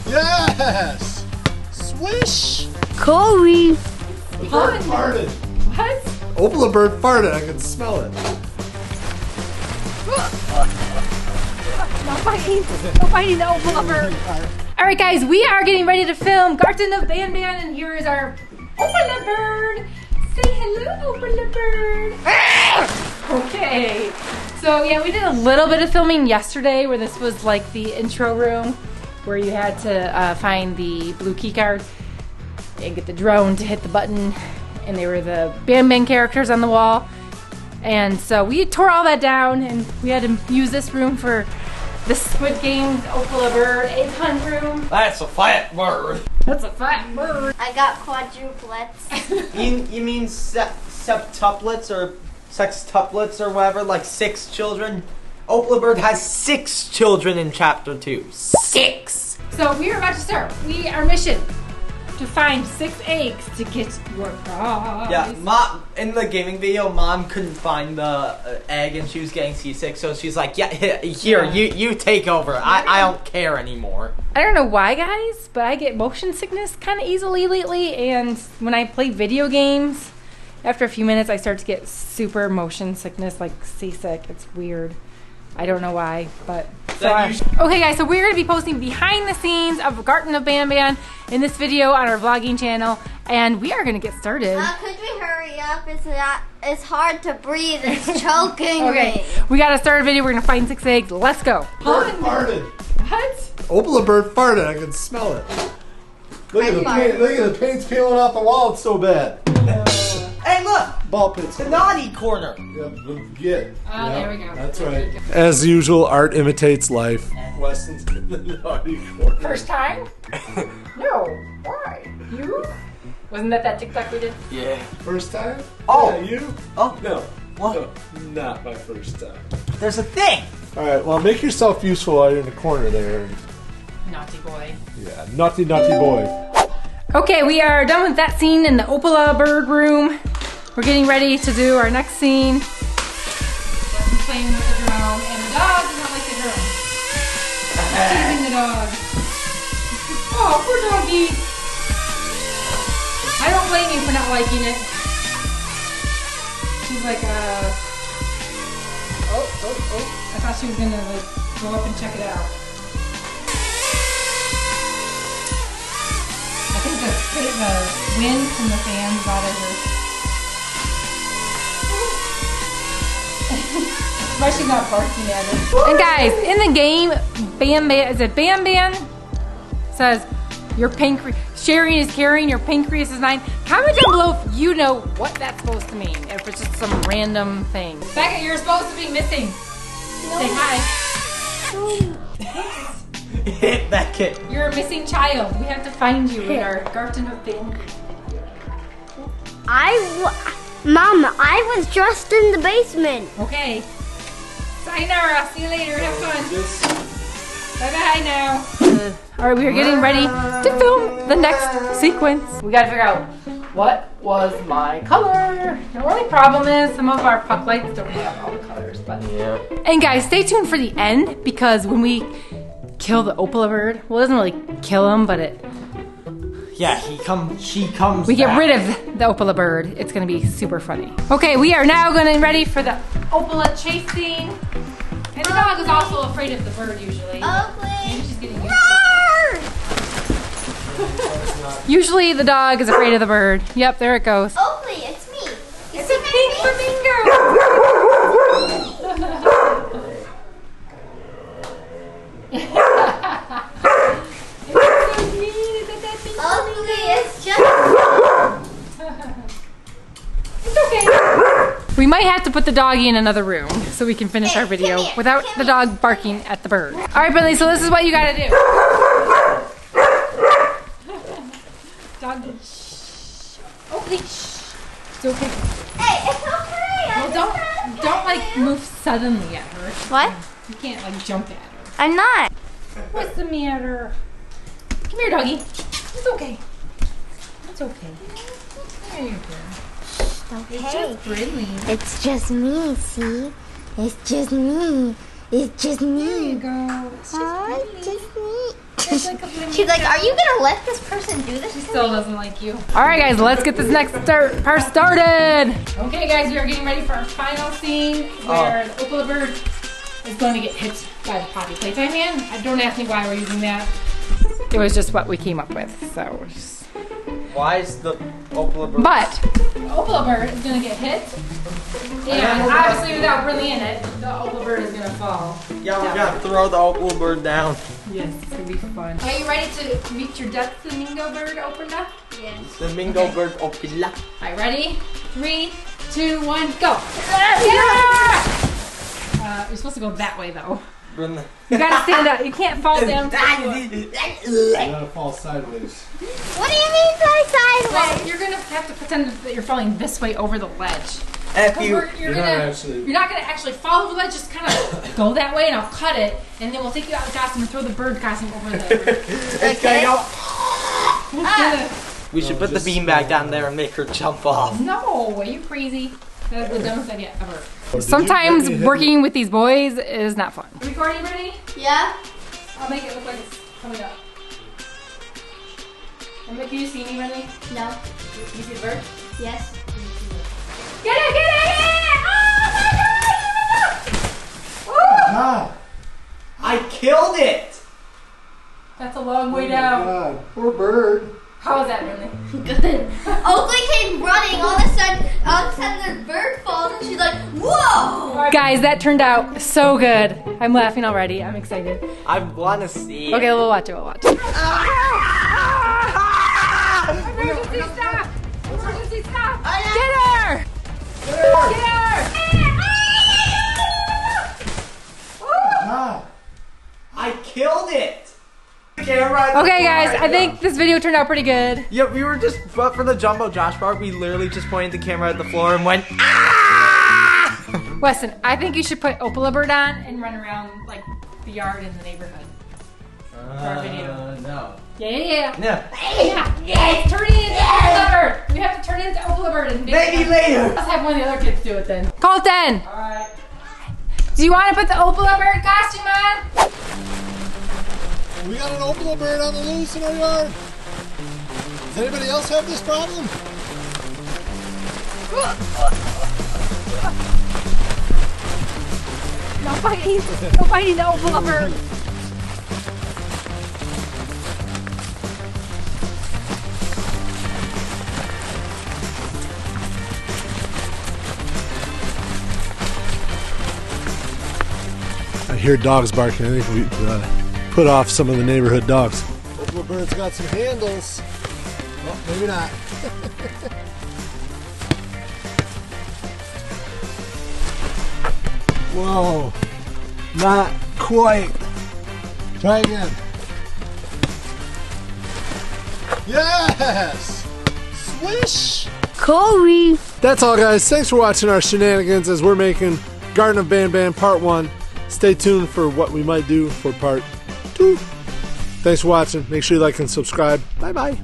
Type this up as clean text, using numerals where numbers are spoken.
Yes! Swish! Corey! The bird farted. What? Opila bird farted. I can smell it. Not biting. No biting the Opila bird. Alright guys, we are getting ready to film Garten of BanBan, and here is our Opila bird. Say hello, Opila bird. Okay. So yeah, we did a little bit of filming yesterday where this was like the intro room where you had to find the blue key card and get the drone to hit the button, and they were the BanBan characters on the wall. And so we tore all that down and we had to use this room for the Squid Game's Opila bird egg hunt room. That's a fat bird. That's a fat bird. I got quadruplets. You mean septuplets or sextuplets or whatever? Like 6 children? Opila bird has 6 children in chapter 2. 6! So we are about to start. Our mission to find 6 eggs to get your prize. Yeah, Mom, in the gaming video, Mom couldn't find the egg and she was getting seasick, so she's like, yeah, here, you take over. I don't care anymore. I don't know why, guys, but I get motion sickness kind of easily lately, and when I play video games, after a few minutes, I start to get super motion sickness, like seasick. It's weird. I don't know why, but okay guys, so we're going to be posting behind the scenes of Garten of BanBan in this video on our vlogging channel, and we are going to get started. Could we hurry up? It's hard to breathe. It's choking Okay, me. we got to start a video. We're going to find 6 eggs. Let's go. Bird farted. What? Opila bird farted. I can smell it. Look at the paint. Look at the paint's peeling off the wall. It's so bad. Hey, look! Ball pits. The naughty corner. Get. Oh, there we go. That's right. As usual, art imitates life. Weston's in the naughty corner. First time? No. Why? You? Wasn't that TikTok we did? Yeah. First time? Oh. Yeah, you? Oh. No. What? No, not my first time. There's a thing! Alright, well, make yourself useful while you're in the corner there. Naughty boy. Yeah, naughty boy. Okay, we are done with that scene in the Opila bird room. We're getting ready to do our next scene. We're playing with the drone, and the dog does not like the drone. Teasing the dog. Oh, poor doggy. I don't blame you for not liking it. She's like, oh. I thought she was gonna like go up and check it out. I think the wind from the fans bothers her. Why she's not barking at it. And guys, in the game, BanBan, is it BanBan? Says your pancreas, sharing is caring, your pancreas is 9. Comment down below if you know what that's supposed to mean. If it's just some random thing. Becca, you're supposed to be missing. No. Say hi. Hit that kid. You're a missing child. We have to find you in our Garten of BanBan. Mom, I was just in the basement. Okay. Sayonara. See you later. Have fun. Bye-bye now. Alright, we are getting ready to film the next sequence. We gotta figure out what was my color. The only problem is some of our puck lights don't have all the colors. But Yeah. And guys, stay tuned for the end, because when we kill the Opila bird, well, it doesn't really kill him, but Yeah, she comes we get back. rid of the Opila bird. It's gonna be super funny. Okay, we are now getting ready for the Opila chase scene. And the dog is also afraid of the bird usually. Maybe she's getting used to it. Usually the dog is afraid of the bird. Yep, there it goes. Oakley, it's me. It's a pink flamingo! Oakley, it's just... It's okay. We might have to put the doggy in another room so we can finish our video without the dog barking at the bird. All right, Bentley, so this is what you gotta do. Doggy, shh. Oakley, shh. It's okay. Hey, it's okay. Well, don't like move suddenly at her. What? You can't like jump at her. I'm not. What's the matter? Come here, doggy. It's okay. It's okay. There you go. Okay. It's just friendly. It's just me, see? It's just me. It's just There me. you go. Hi, it's just me. It's like a flamingo. She's like, are you gonna let this person do this? She still doesn't like you. All right, guys, let's get this next part started. Okay, guys, we are getting ready for our final scene where the Opila bird is going to get hit by the potty playtime man. Don't ask me why we're using that. It was just what we came up with, so. Why is the Opila bird? But the Opila bird is going to get hit, and obviously without Brilli in it, the Opila bird is going to fall. Yeah, we're gonna throw the Opila bird down. Yes, it's going to be fun. Are you ready to meet your death flamingo bird, Opila? Yes. Flamingo bird Opila. All right, ready? 3, 2, 1, go! Yeah! You're supposed to go that way, though. You gotta stand up. You can't fall down. You gotta fall sideways. What do you mean by sideways? Well, you're gonna have to pretend that you're falling this way over the ledge. You're not gonna actually fall over the ledge. Just kind of go that way, and I'll cut it, and then we'll take you out of the costume and throw the bird costume over there. Okay. We should put the beanbag down there and make her jump off. No, are you crazy? That's the dumbest idea ever. Sometimes working with these boys is not fun. Recording ready? Yeah? I'll make it look like it's coming up. Can you see me, Renee? No. You see the bird? Yes. Get it! Get it! Get it! Oh my God! Ah, I killed it! That's a long way down. God, poor bird. How was that, Renee? Good. Oakley came running. All of a sudden the bird falls and she's like, whoa! Guys, that turned out so good. I'm laughing already. I'm excited. I want to see. Okay, we'll watch it. We'll watch it. Emergency stop! Emergency stop! Get her! Get her! Ah. I killed it! Camera. Okay, guys, I think this video turned out pretty good. Yeah, we were just, but for the Jumbo Josh part, we literally just pointed the camera at the floor and went, ah! Weston, I think you should put Opila bird on and run around like the yard in the neighborhood for our video. No. Yeah. No. Yeah, it's turning into Opila bird. We have to turn it into Opila bird and Maybe later. Let's have one of the other kids do it then. Colton, Alright. do you want to put the Opila bird costume on? We got an Opila bird on the loose in our yard. Does anybody else have this problem? No fighting. No fighting the Opila bird. I hear dogs barking. I think we put off some of the neighborhood dogs. Opila bird's got some handles. Well, maybe not. Whoa, not quite. Try again. Yes! Swish! Corey. That's all, guys. Thanks for watching our shenanigans as we're making Garten of BanBan Part 1. Stay tuned for what we might do for Part 2. Thanks for watching. Make sure you like and subscribe. Bye-bye.